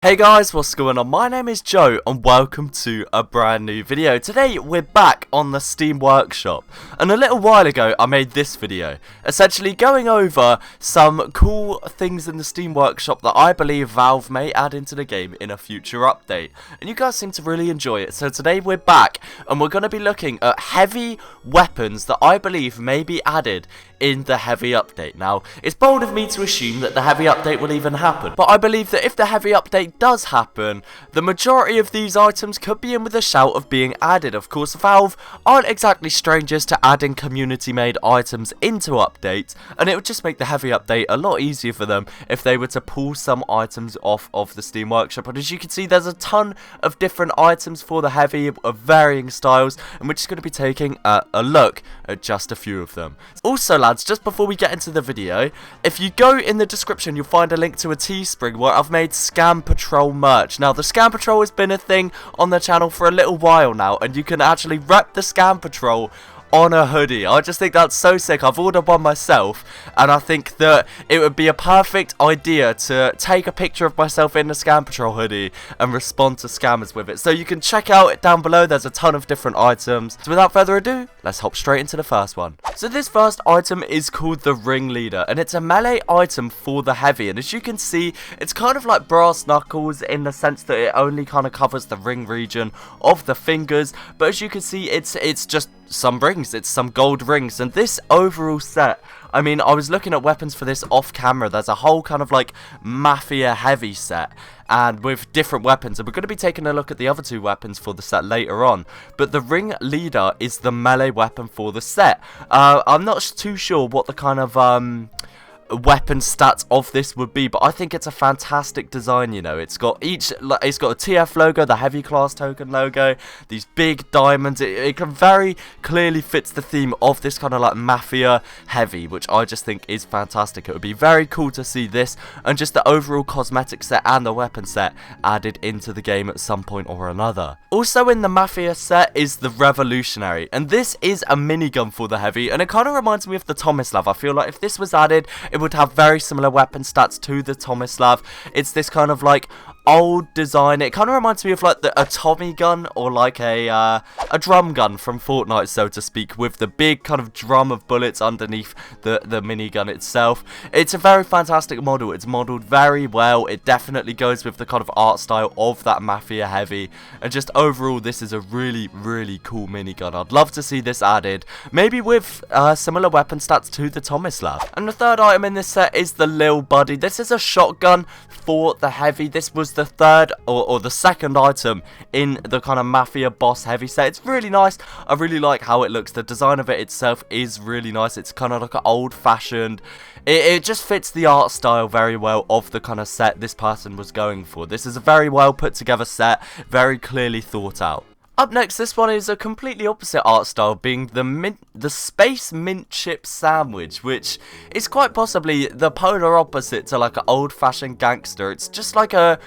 Hey guys, what's going on? My name is Joe and welcome to a brand new video. Today we're back on the Steam Workshop, and a little while ago I made this video, essentially going over some cool things in the Steam Workshop that I believe Valve may add into the game in a future update, and you guys seem to really enjoy it. So today we're back and we're going to be looking at heavy weapons that I believe may be added in the heavy update. Now, it's bold of me to assume that the heavy update will even happen, but I believe that if the heavy update does happen, the majority of these items could be in with a shout of being added. Of course, Valve aren't exactly strangers to adding community-made items into updates, and it would just make the heavy update a lot easier for them if they were to pull some items off of the Steam Workshop. And as you can see, there's a ton of different items for the heavy of varying styles, and we're just going to be taking a look at just a few of them. Also, lads, just before we get into the video, if you go in the description, you'll find a link to a Teespring where I've made Scam Patrol merch. Now, the Scam Patrol has been a thing on the channel for a little while now, and you can actually rep the Scam Patrol on a hoodie. I just think that's so sick. I've ordered one myself, and I think that it would be a perfect idea to take a picture of myself in the Scam Patrol hoodie and respond to scammers with it. So you can check out it down below. There's a ton of different items. So without further ado, let's hop straight into the first one. So this first item is called the Ringleader, and it's a melee item for the heavy. And as you can see, it's kind of like brass knuckles in the sense that it only kind of covers the ring region of the fingers. But as you can see, it's just some rings, it's some gold rings. And this overall set, I mean, I was looking at weapons for this off camera. There's a whole kind of like mafia heavy set, and with different weapons, and we're going to be taking a look at the other two weapons for the set later on. But the Ringleader is the melee weapon for the set. I'm not too sure what the kind of weapon stats of this would be, but I think it's a fantastic design. You know, it's got a TF logo, the heavy class token logo, these big diamonds. It can very clearly fits the theme of this kind of like mafia heavy, which I just think is fantastic. It would be very cool to see this and just the overall cosmetic set and the weapon set added into the game at some point or another. Also in the mafia set is the Revolutionary, and this is a minigun for the heavy, and it kind of reminds me of the Tomislav. I feel like if this was added, it would have very similar weapon stats to the Tomislav. It's this kind of like old design. It kind of reminds me of like a Tommy gun, or like a drum gun from Fortnite, so to speak, with the big kind of drum of bullets underneath the minigun itself. It's a very fantastic model. It's modeled very well. It definitely goes with the kind of art style of that mafia heavy, and just overall this is a really cool minigun. I'd love to see this added, maybe with similar weapon stats to the Tomislav. And the third item in this set is the Lil Buddy. This is a shotgun for the heavy. This was the third or the second item in the kind of mafia boss heavy set. It's really nice. I really like how it looks. The design of it itself is really nice. It's kind of like an old-fashioned. It just fits the art style very well of the kind of set this person was going for. This is a very well put together set, very clearly thought out. Up next, this one is a completely opposite art style, being the Space Mint Chip Sandwich, which is quite possibly the polar opposite to like an old-fashioned gangster. It's just like a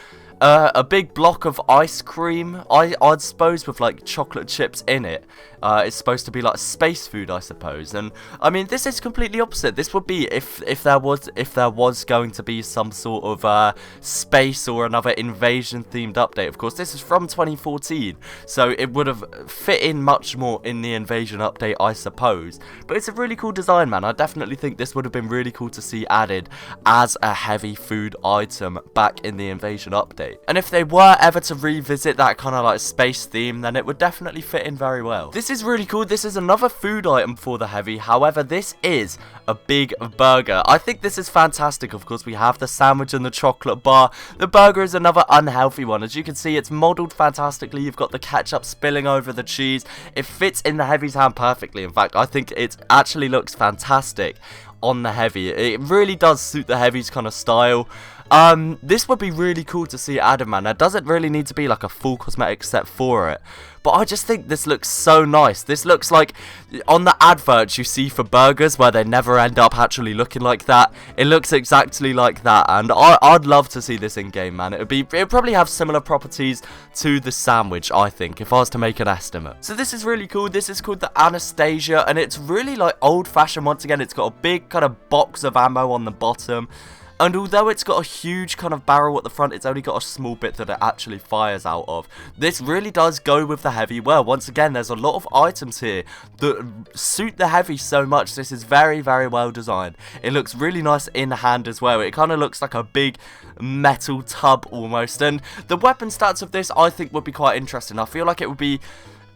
big block of ice cream, I'd suppose, with like chocolate chips in it. It's supposed to be like space food, I suppose. And I mean, this is completely opposite. This would be if there was going to be some sort of space or another invasion themed update. Of course, this is from 2014, so it would have fit in much more in the invasion update, I suppose. But it's a really cool design, man. I definitely think this would have been really cool to see added as a heavy food item back in the invasion update. And if they were ever to revisit that kind of like space theme, then it would definitely fit in very well. This is really cool. This is another food item for the heavy. However, this is a big burger. I think this is fantastic. Of course, we have the sandwich and the chocolate bar. The burger is another unhealthy one. As you can see, it's modeled fantastically. You've got the ketchup spilling over the cheese. It fits in the heavy's hand perfectly. In fact, I think it actually looks fantastic on the heavy. It really does suit the heavy's kind of style. This would be really cool to see added, man. There doesn't really need to be like a full cosmetic set for it, but I just think this looks so nice. This looks like on the adverts you see for burgers where they never end up actually looking like that. It looks exactly like that, and I'd love to see this in game, man. It'd probably have similar properties to the sandwich, I think, if I was to make an estimate. So this is really cool. This is called the Anastasia, and it's really like old-fashioned once again. It's got a big kind of box of ammo on the bottom. And although it's got a huge kind of barrel at the front, it's only got a small bit that it actually fires out of. This really does go with the heavy well. Once again, there's a lot of items here that suit the heavy so much. This is very, very well designed. It looks really nice in hand as well. It kind of looks like a big metal tub almost. And the weapon stats of this, I think, would be quite interesting. I feel like it would be...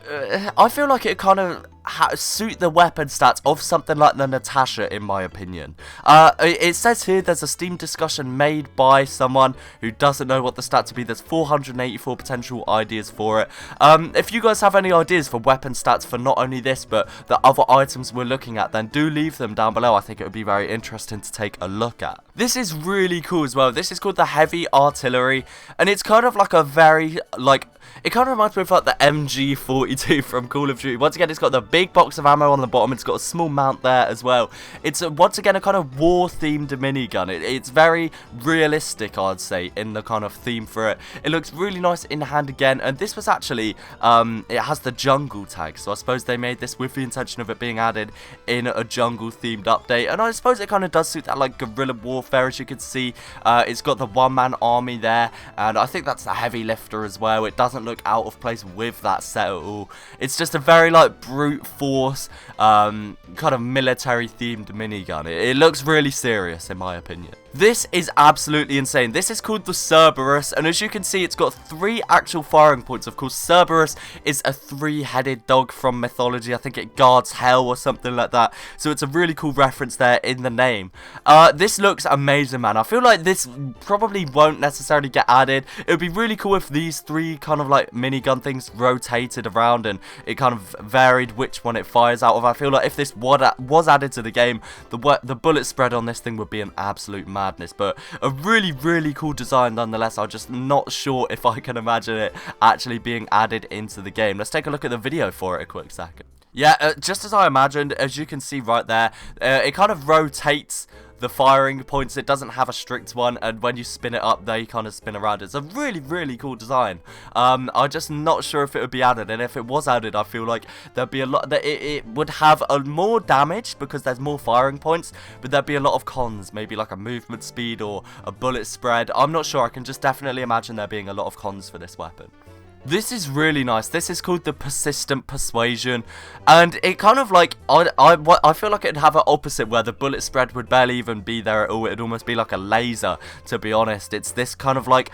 I feel like it kind of suit the weapon stats of something like the Anastasia, in my opinion. It says here there's a Steam discussion made by someone who doesn't know what the stats would be. There's 484 potential ideas for it. If you guys have any ideas for weapon stats for not only this but the other items we're looking at, then do leave them down below. I think it would be very interesting to take a look at. This is really cool as well. This is called the Heavy Artillery, and it's kind of like a very, like, it kind of reminds me of like the MG42 from Call of Duty. Once again, it's got the big box of ammo on the bottom. It's got a small mount there as well. It's once again a kind of war-themed minigun. It's very realistic, I'd say, in the kind of theme for it. It looks really nice in hand again, and this was actually, it has the jungle tag, so I suppose they made this with the intention of it being added in a jungle-themed update, and I suppose it kind of does suit that, like, guerrilla warfare, as you can see. It's got the one-man army there, and I think that's the heavy lifter as well. It doesn't look out of place with that set at all. It's just a very, like, brute force, kind of military themed minigun. It looks really serious, in my opinion. This is absolutely insane. This is called the Cerberus, and as you can see, it's got 3 actual firing points. Of course, Cerberus is a 3-headed dog from mythology. I think it guards hell or something like that, so it's a really cool reference there in the name. This looks amazing, man. I feel like this probably won't necessarily get added. It would be really cool if these 3 kind of like minigun things rotated around and it kind of varied which one it fires out of. I feel like if this was added to the game, the bullet spread on this thing would be an absolute madness. But a really, really cool design nonetheless. I'm just not sure if I can imagine it actually being added into the game. Let's take a look at the video for it a quick second. Yeah, just as I imagined, as you can see right there, it kind of rotates the firing points. It doesn't have a strict one, and when you spin it up, they kind of spin around. It's a really, really cool design. I'm just not sure if it would be added, and if it was added, I feel like there'd be a lot that it would have more damage because there's more firing points, but there'd be a lot of cons, maybe like a movement speed or a bullet spread. I'm not sure. I can just definitely imagine there being a lot of cons for this weapon. This is really nice. This is called the Persistent Persuasion, and it kind of like, I feel like it'd have an opposite where the bullet spread would barely even be there at all. It'd almost be like a laser, to be honest. It's this kind of like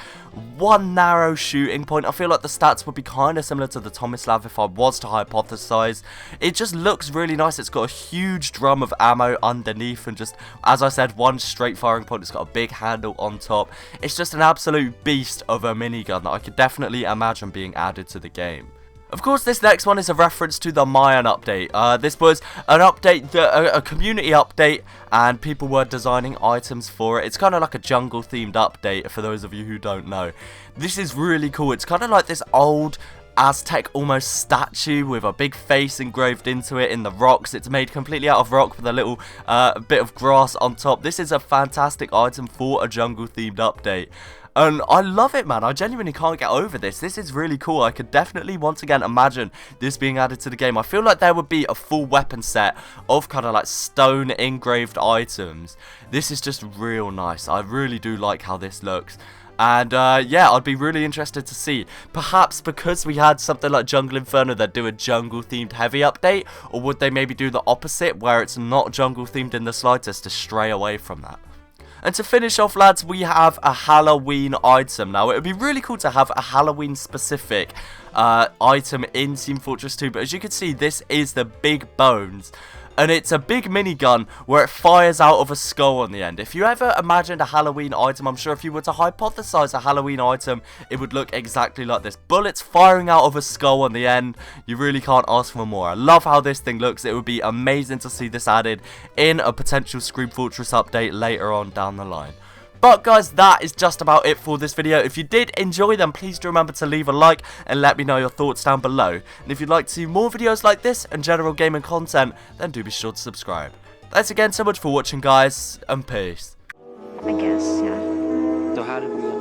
one narrow shooting point. I feel like the stats would be kind of similar to the Tomislav if I was to hypothesize. It just looks really nice. It's got a huge drum of ammo underneath, and just, as I said, one straight firing point. It's got a big handle on top. It's just an absolute beast of a minigun that I could definitely imagine being added to the game. Of course, this next one is a reference to the Mayan update. This was an update, a community update, and people were designing items for it. It's kind of like a jungle themed update for those of you who don't know. This is really cool. It's kind of like this old Aztec almost statue with a big face engraved into it in the rocks. It's made completely out of rock with a little bit of grass on top. This is a fantastic item for a jungle themed update. And I love it, man. I genuinely can't get over this. This is really cool. I could definitely, once again, imagine this being added to the game. I feel like there would be a full weapon set of kind of like stone engraved items. This is just real nice. I really do like how this looks. And yeah, I'd be really interested to see. Perhaps because we had something like Jungle Inferno, they'd do a jungle themed heavy update, or would they maybe do the opposite where it's not jungle themed in the slightest to stray away from that? And to finish off, lads, we have a Halloween item. Now, it would be really cool to have a Halloween specific item in Team Fortress 2, but as you can see, this is the Big Bones. And it's a big minigun where it fires out of a skull on the end. If you ever imagined a Halloween item, I'm sure if you were to hypothesize a Halloween item, it would look exactly like this. Bullets firing out of a skull on the end. You really can't ask for more. I love how this thing looks. It would be amazing to see this added in a potential Scream Fortress update later on down the line. But guys, that is just about it for this video. If you did enjoy them, please do remember to leave a like and let me know your thoughts down below. And if you'd like to see more videos like this and general gaming content, then do be sure to subscribe. Thanks again so much for watching, guys, and peace. I guess, yeah. So how did we